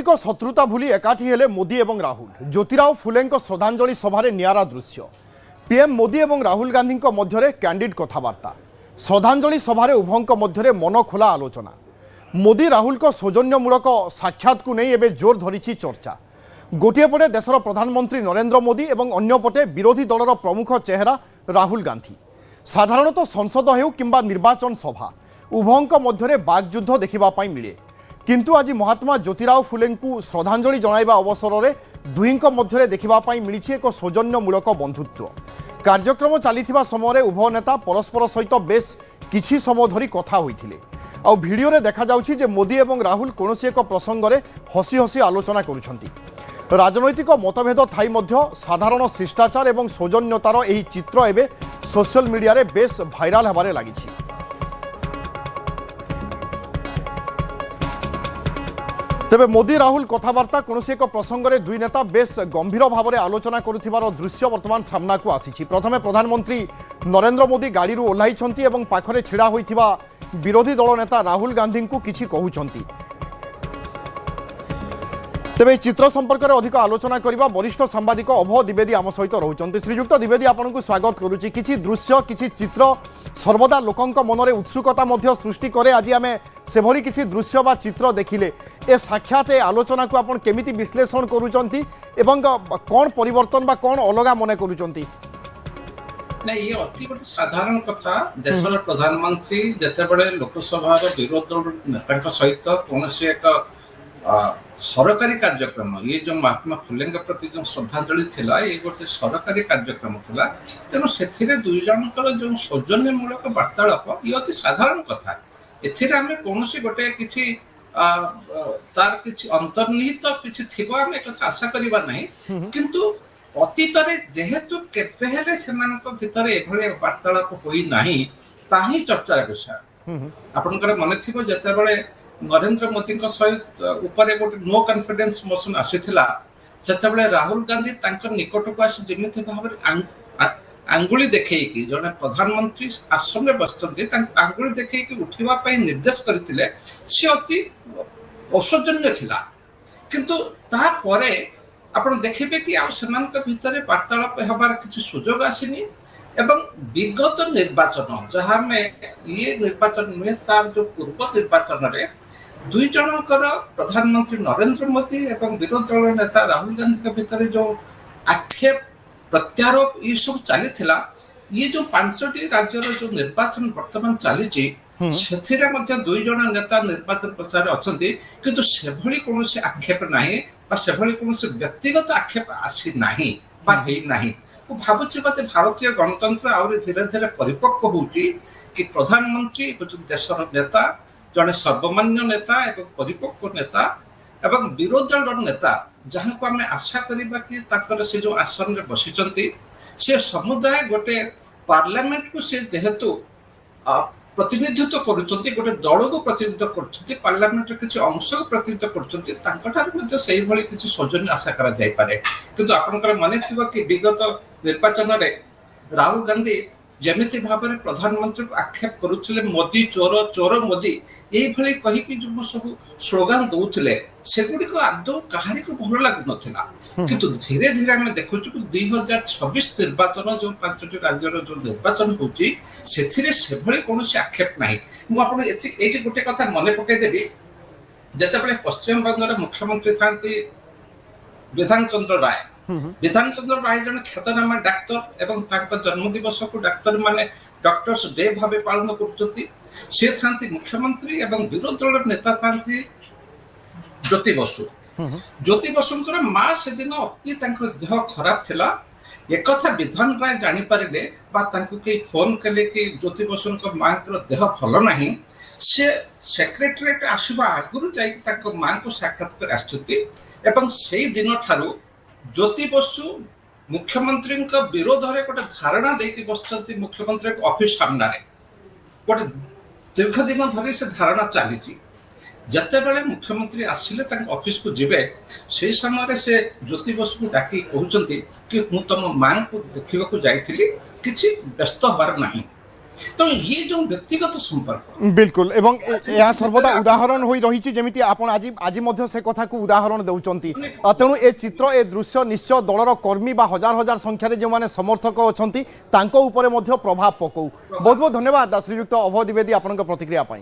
राजनैतिक शत्रुता भूली एकाठी हेले मोदी एवं राहुल। ज्योतिराव फुले श्रद्धांजलि सभारे नियारा दृश्य। पीएम मोदी एवं राहुल गांधी मध्य कैंडिड कथबार्ता। श्रद्धांजलि सभारे उभयंक मध्य मन खोला आलोचना। मोदी राहुल सौजन्यमूलक साक्षात को नहीं एवं जोर धरी चर्चा। गोटे पटे देशर प्रधानमंत्री नरेंद्र मोदी एवं अन्यपटे विरोधी दलर प्रमुख चेहरा राहुल गांधी। साधारणतः संसद हेउ किंबा निर्वाचन सभा उभयंक मध्य बागयुद्ध देखा मिले, किंतु आज महात्मा ज्योतिराव फुले को श्रद्धांजलि जणाइबा अवसर में दुईंक मध्य देखा मिली एक सौजन्यमूलक बंधुत्व। कार्यक्रम चली समय उभय नेता परस्पर सहित बेस किछि समय धरी कथा होइथिले। आ भिडियो रे देखा जाउछि जे मोदी एवं राहुल कौनसी एक प्रसंग में हसी हसी आलोचना करुछंती। राजनैतिक मतभेद थाई मध्य साधारण शिष्टाचार एवं सौजन्यतार एही चित्र एबे सोशल मीडिया रे बेस भाइराल हेबारे लागिछि। तेबे मोदी राहुल कथबार्ता कौन एक प्रसंग में दुई नेता बेस गंभीर भाव में आलोचना करुथिबार दृश्य वर्तमान सामना को आसी। प्रथमे प्रधानमंत्री नरेंद्र मोदी गाड़ी ओह्लाइछंती एवं पाखरे छिड़ा होइथिबा विरोधी दल नेता राहुल गांधी को किछि कहउछंती। तेबे चित्र संपर्क में अधिक आलोचना करबा वरिष्ठ सांबादिक अभय द्विवेदी आम सहित रहउछंती। श्रीयुक्त द्विवेदी आपनको स्वागत करुछि। किछि दृश्य किछि चित्र सर्वदा लोकंक मनरे उत्सुकता मध्य सृष्टि करे। आज आम से भली किछि दृश्य बा चित्र देखिले ए साक्षात ए आलोचना को आपण केमिति विश्लेषण करूचंती एवं कौन परिवर्तन बा कौन अलगा मने करूचंती? नहीं, ये अति गोटे साधारण कथा। देशर प्रधानमंत्री जेतेबेले लोकसभा विरोध दल नेता सहित कौन एक सरकारी कार्यक्रम, ये जो महात्मा फुले प्रति जो श्रद्धांजलि थिला, ये गोटे सरकारी कार्यक्रम थिला। तेणु से दुई जनकर जो सौजन्यमूलक वार्तालाप ये अति साधारण कथा। एथिरे आमे कोनोसी गोटे किछि तार किछि अंतर्निहित किछि थिबा आमे कथा आशा करिबा नाही, किंतु अतीतरे जेहेतु केबे हेले सेमानक भितरे एभले वार्तालाप होई नाही ताही चर्चार विषय। आपनकर मने थिबो जेतेबेले नरेंद्र मोदी सहित उपरे गोटे नो कॉन्फिडेंस मोशन आसीथिला, सेतेबेले राहुल गांधी तांकर निकट को आसी जेमिति भाबरे आंगुली देखैकी जने प्रधानमंत्री आसन में बसचंती तांक आंगुली देखैकी उठिबा पई निर्देश करथिले, से अति असौजन्य थिला। किंतु ता परे आपण देखिबे कि आ सेमानक भितरे वार्तालाप हेबार किछि सुजोग आसीनी एवं विगत निर्वाचन जहाँ में ये निर्वाचन में तार जो पूर्व निर्वाचन रे दुई जनकर प्रधानमंत्री नरेंद्र मोदी एवं विरोधी दल नेता राहुल गांधी के भितर जो आक्षेप प्रत्यारोप ये सब चली थिला, ये जो पांचटी राज्यर जो निर्वाचन वर्तमान चली से दुई जन नेता निर्वाचन प्रचार अच्छी, किंतु सेभली कौन आक्षेप नाही बा सेभली कौन व्यक्तिगत आक्षेप आसी नाही बा हेई नाही। भावुची मत भारतीय गणतंत्र आउरी धीरे धीरे परिपक्व होउची कि प्रधानमंत्री देशर नेता जड़े सर्वमान्य नेता एवं परिपक्व नेता एवं विरोधी दल नेता जहाँ को आम आशा करिबा कि ताकर से जो आसन में बसिचंती से समुदाय गोटे पार्लियामेंट को से जेहेतु प्रतिनिधित्व करुचंती, गोटे दल को प्रतिनिधित्व करुचंती, पार्लियामेंट किसी अंश को प्रतिनिधित्व करुचंती, तांकठार मध्ये सेही भली किसी सौजन्य आशा करा जाय पारे। किंतु आपनकर माने थिबो कि विगत निर्वाचन रे राहुल गांधी जेमिति भाबरे प्रधानमंत्री को आक्षेप करुथिले मोदी चोर चोर मोदी एही भली कहि कि जो सब स्लोगान दउथिले सेगुडी को आदौ कहानी को भलो लागु नथिला। किंतु धीरे धीरे हम देखु कि 2026 निर्वाचन जो पांचटी राज्यर जो निर्वाचन होची सेथिरे सेभली कोनोसी आक्षेप नाही। मु आपन एठी गोटे कथा मने पकै देबी, जेतेबेले पश्चिम बंगर मुख्यमंत्री थांती विधान चंद्र राय, विधान चंद्र राय जन ख्यातनामा डाक्तर एवं तांकर जन्मदिवस को डाक्तर माने डॉक्टर्स डे भावे पालन करछंती। से थांती मुख्यमंत्री एवं विरोधी दल नेता थांती ज्योति बसु। ज्योति बसुंकर मां से दिन अति तांकर देह खराब थिला, एक कथा विधान राय जानि पारिले बा तांको के फोन कले कि ज्योति बसुंकर मांकर देह भलो नाही, से सेक्रेटरीट आसीबा आगुरु जाई तांको मां को साक्षात कर आछथि एवं सेही दिन ठारू ज्योति बसु मुख्यमंत्री विरोध में गोटे धारणा देकी बसचंती मुख्यमंत्री ऑफिस सामने गोटे दीर्घ दिन धरी से धारणा चली। जितेबले मुख्यमंत्री आसिले ऑफिस को जीवे से समय से ज्योति बसु को डाकी कहते कि मु तुम मां को देखा जाइली, किसी व्यस्त हबार नहीं, तो ये जो व्यक्तिगत संपर्क बिल्कुल एवं यह सर्वदा उदाहरण हो रही जमी आप आज आज से कथा को उदाहरण दौरान तेणु ए चित्र ए दृश्य निश्चय दलर कर्मी बा हजार हजार संख्यार जो मैंने समर्थक अच्छा प्रभाव पकौ बहुत बहुत धन्यवाद श्रीयुक्त अभय द्विवेदी आपन प्रतिक्रिया पाई।